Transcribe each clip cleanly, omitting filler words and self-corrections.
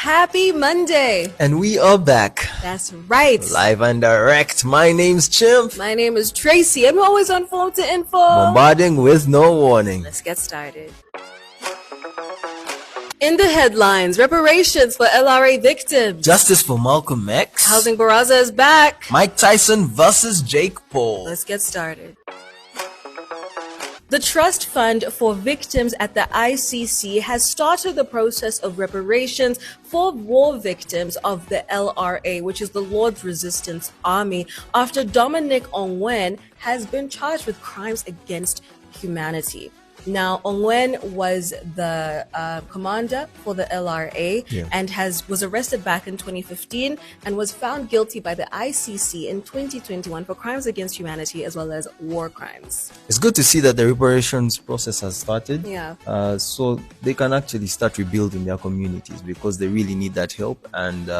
Happy Monday! And we are back. That's right. Live and direct. My name's Chimp. My name is Tracy. I'm always on phone to info. Bombarding with no warning. Let's get started. In the headlines, reparations for LRA victims. Justice for Malcolm X. Housing Baraza is back. Mike Tyson versus Jake Paul. Let's get started. The Trust Fund for Victims at the ICC has started the process of reparations for war victims of the LRA, which is the Lord's Resistance Army, after Dominic Ongwen has been charged with crimes against humanity. Now, Ongwen was the commander for the LRA and was arrested back in 2015 and was found guilty by the ICC in 2021 for crimes against humanity as well as war crimes. It's good to see that the reparations process has started. Yeah. So they can actually start rebuilding their communities because they really need that help. And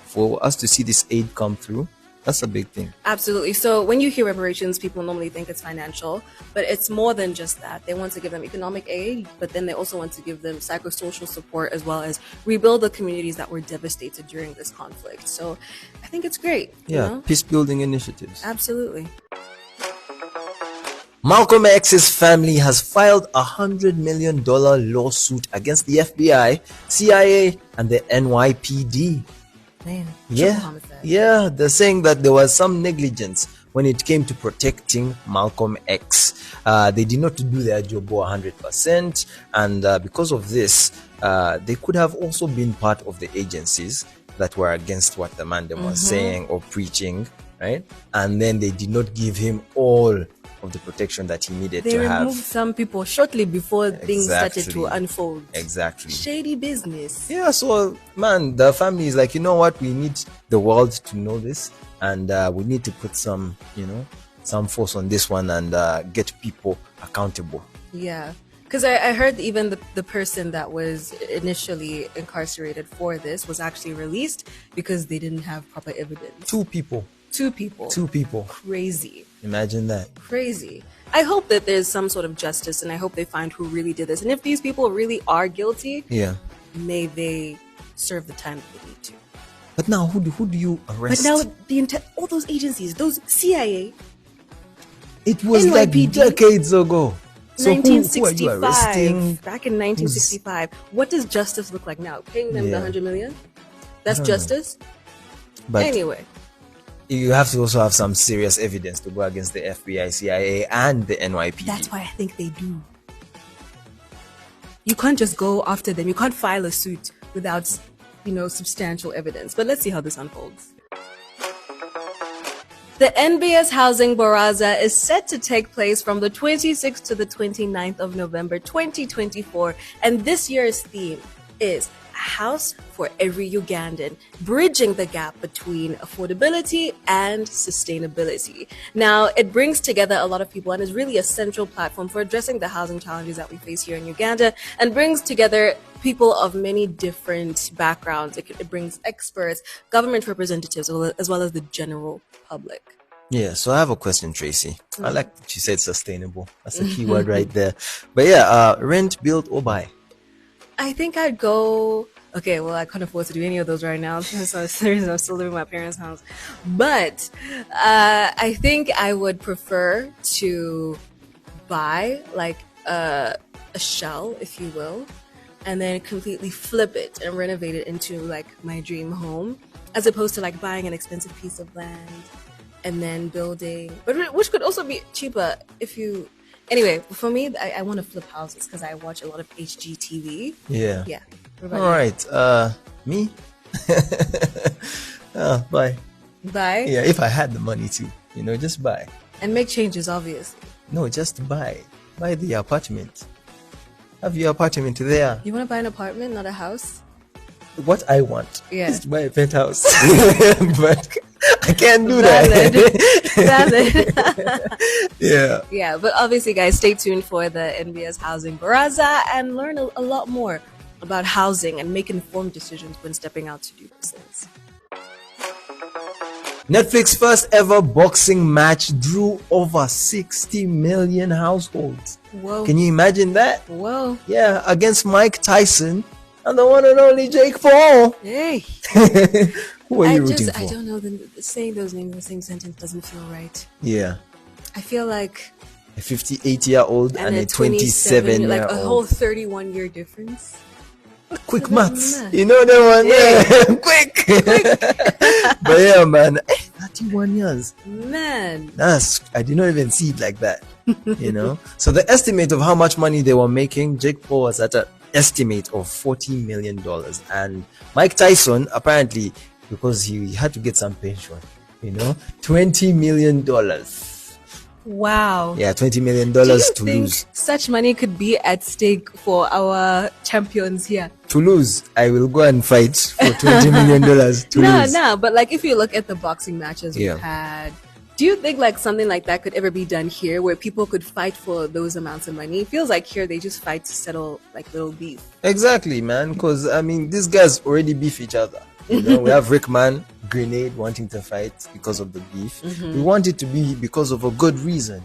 for us to see this aid come through, that's a big thing. Absolutely. So when you hear reparations, people normally think it's financial, but it's more than just that. They want to give them economic aid, but then they also want to give them psychosocial support as well as rebuild the communities that were devastated during this conflict. So I think it's great. Yeah, you know? Peace building initiatives. Absolutely. Malcolm X's family has filed a $100 million lawsuit against the FBI, CIA, and the NYPD. Man, yeah, they're saying that there was some negligence when it came to protecting Malcolm X. They did not do their job 100%, and because of this, they could have also been part of the agencies that were against what the man was saying or preaching, right? And then they did not give him all of the protection that he needed to have. They removed some people shortly before things started to unfold. Exactly. Shady business. Yeah, so man, the family is like, you know what, we need the world to know this, and we need to put some force on this one and get people accountable. Yeah, because I heard even the person that was initially incarcerated for this was actually released because they didn't have proper evidence. Two people. Crazy. Imagine that. Crazy. I hope that there's some sort of justice, and I hope they find who really did this. And if these people really are guilty, may they serve the time that they need to. But now, who do you arrest? But now all those agencies, those CIA, it was NYPD, like decades ago. So 1965. who are you arresting? Back in 1965. What does justice look like now? Paying them the $100 million? That's justice. But anyway. You have to also have some serious evidence to go against the FBI, CIA, and the NYPD. That's why I think they do. You can't just go after them. You can't file a suit without, substantial evidence. But let's see how this unfolds. The NBS Housing Baraza is set to take place from the 26th to the 29th of November 2024. And this year's theme is a house for every Ugandan, bridging the gap between affordability and sustainability. Now, it brings together a lot of people and is really a central platform for addressing the housing challenges that we face here in Uganda, and brings together people of many different backgrounds. It brings experts, government representatives, as well as the general public. Yeah, so I have a question, Tracy. I like that you said sustainable. That's a key word right there. But rent, build, or buy? I think I'd go. Okay, well, I can't afford to do any of those right now, so I'm still living in my parents' house. But I think I would prefer to buy like a shell, if you will, and then completely flip it and renovate it into like my dream home, as opposed to like buying an expensive piece of land and then building, but which could also be cheaper if you. Anyway, for me, I want to flip houses because I watch a lot of HGTV. Yeah. Yeah. All right. Me? Buy. Buy? Yeah, if I had the money to, just buy. And make changes, obviously. No, just buy. Buy the apartment. Have your apartment there. You want to buy an apartment, not a house? What I want is to buy a penthouse. But I can't do that. Valid. Yeah, but obviously, guys, stay tuned for the NBS Housing Baraza and learn a lot more about housing and make informed decisions when stepping out to do those things. Netflix's first ever boxing match drew over 60 million households. Whoa. Can you imagine that? Whoa. Yeah, against Mike Tyson and the one and only Jake Paul. Hey. Who are you rooting for? I don't know. Saying those names in the same sentence doesn't feel right. Yeah. I feel like A 58-year-old and a 27-year-old. like a whole 31-year difference. Quick maths. You know that one? Yeah. Quick. But yeah, man. 31 years. Man. I did not even see it like that. So the estimate of how much money they were making, Jake Paul was at an estimate of $40 million. And Mike Tyson, apparently, because he had to get some pension, $20 million. Wow. Yeah, $20 million Do you to think lose. such money could be at stake for our champions here? To lose, I will go and fight for $20 million to lose. No, but like if you look at the boxing matches Yeah. we've had, do you think like something like that could ever be done here where people could fight for those amounts of money? It feels like here they just fight to settle like little beef. Exactly, man. Because, these guys already beef each other. We have Rickman, Grenade wanting to fight because of the beef. We want it to be because of a good reason,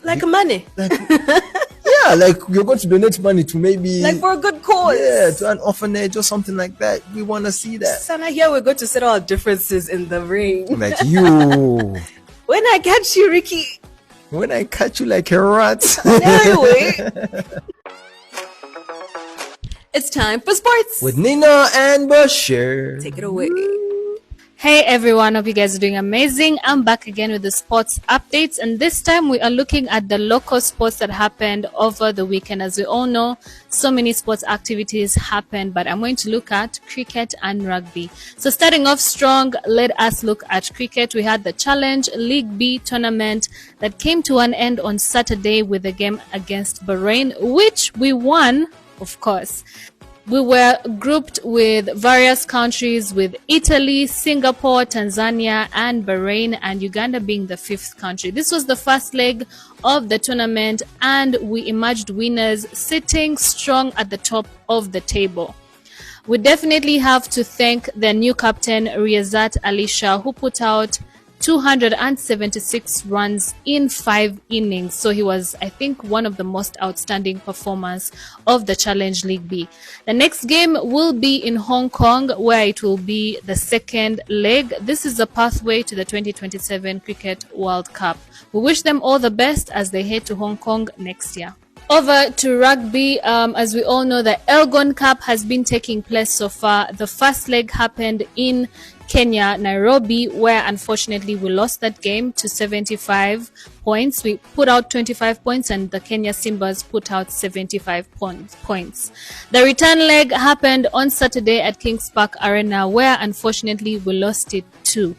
Like money. Yeah, like you're going to donate money to maybe... Like for a good cause. Yeah, to an orphanage or something like that. We want to see that. Sana, here we're going to settle our differences in the ring. Like you... When I catch you, Ricky. When I catch you like a rat. Anyway. It's time for sports. With Nina and Bashir. Take it away. Hey everyone, hope you guys are doing amazing. I'm back again with the sports updates, and this time we are looking at the local sports that happened over the weekend. As we all know, so many sports activities happened, but I'm going to look at cricket and rugby. So starting off strong, let us look at cricket. We had the Challenge League B tournament that came to an end on Saturday with a game against Bahrain, which we won, of course. We were grouped with various countries, with Italy, Singapore, Tanzania, and Bahrain, and Uganda being the fifth country. This was the first leg of the tournament, and we emerged winners, sitting strong at the top of the table. We definitely have to thank the new captain, Riyazat Ali Shah, who put out 276 runs in 5 innings. So he was, I think, one of the most outstanding performers of the Challenge League B. The next game will be in Hong Kong, where it will be the second leg. This is the pathway to the 2027 Cricket World Cup. We wish them all the best as they head to Hong Kong next year. Over to rugby. As we all know, the Elgon Cup has been taking place so far. The first leg happened in Kenya, Nairobi, where unfortunately we lost that game to 75 points. We put out 25 points and the Kenya Simbas put out 75 points. The return leg happened on Saturday at Kings Park Arena, where unfortunately we lost it too.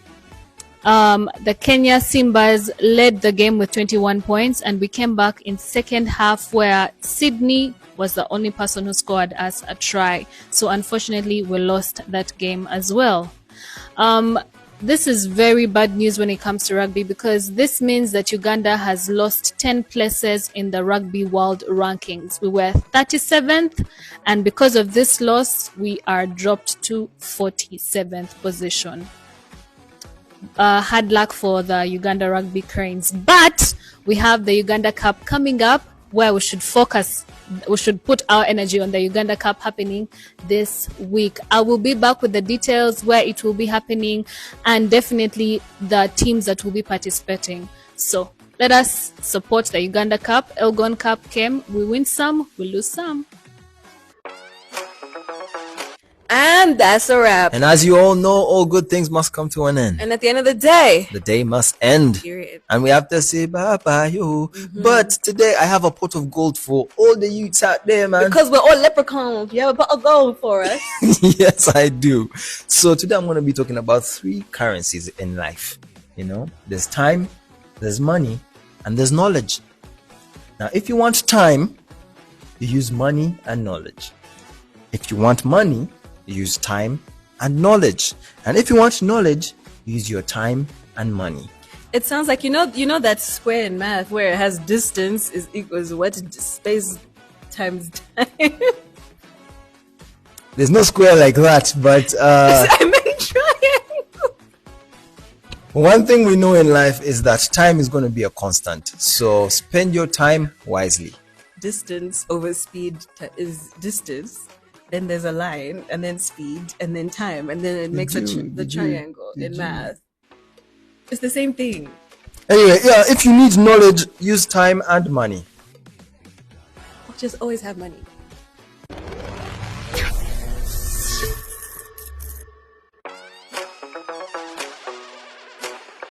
The Kenya Simbas led the game with 21 points, and we came back in second half where Sydney was the only person who scored us a try. So unfortunately we lost that game as well. This is very bad news when it comes to rugby, because this means that Uganda has lost 10 places in the Rugby World Rankings. We were 37th, and because of this loss, we are dropped to 47th position. Hard luck for the Uganda Rugby Cranes. But we have the Uganda Cup coming up, where we should focus. We should put our energy on the Uganda Cup happening this week. I will be back with the details where it will be happening and definitely the teams that will be participating. So let us support the Uganda Cup. Elgon Cup came. We win some, we lose some. And that's a wrap. And as you all know, all good things must come to an end. And at the end of the day, The day must end. period. And we have to say bye-bye, yo. But today I have a pot of gold for all the youths out there, man. Because we're all leprechauns. You have a pot of gold for us. Yes, I do. So today I'm going to be talking about 3 currencies in life. There's time, there's money, and there's knowledge. Now, if you want time, you use money and knowledge. If you want money, you use time and knowledge. And if you want knowledge, you use your time and money. It sounds like you know that square in math where it has distance is equals what space times time. There's no square like that, but I'm trying. one thing we know in life is that time is going to be a constant. So spend your time wisely. Distance over speed is distance. then there's a line, and then speed, and then time, and then it makes the triangle in math. It's the same thing. Anyway, yeah, if you need knowledge, use time and money. Just always have money.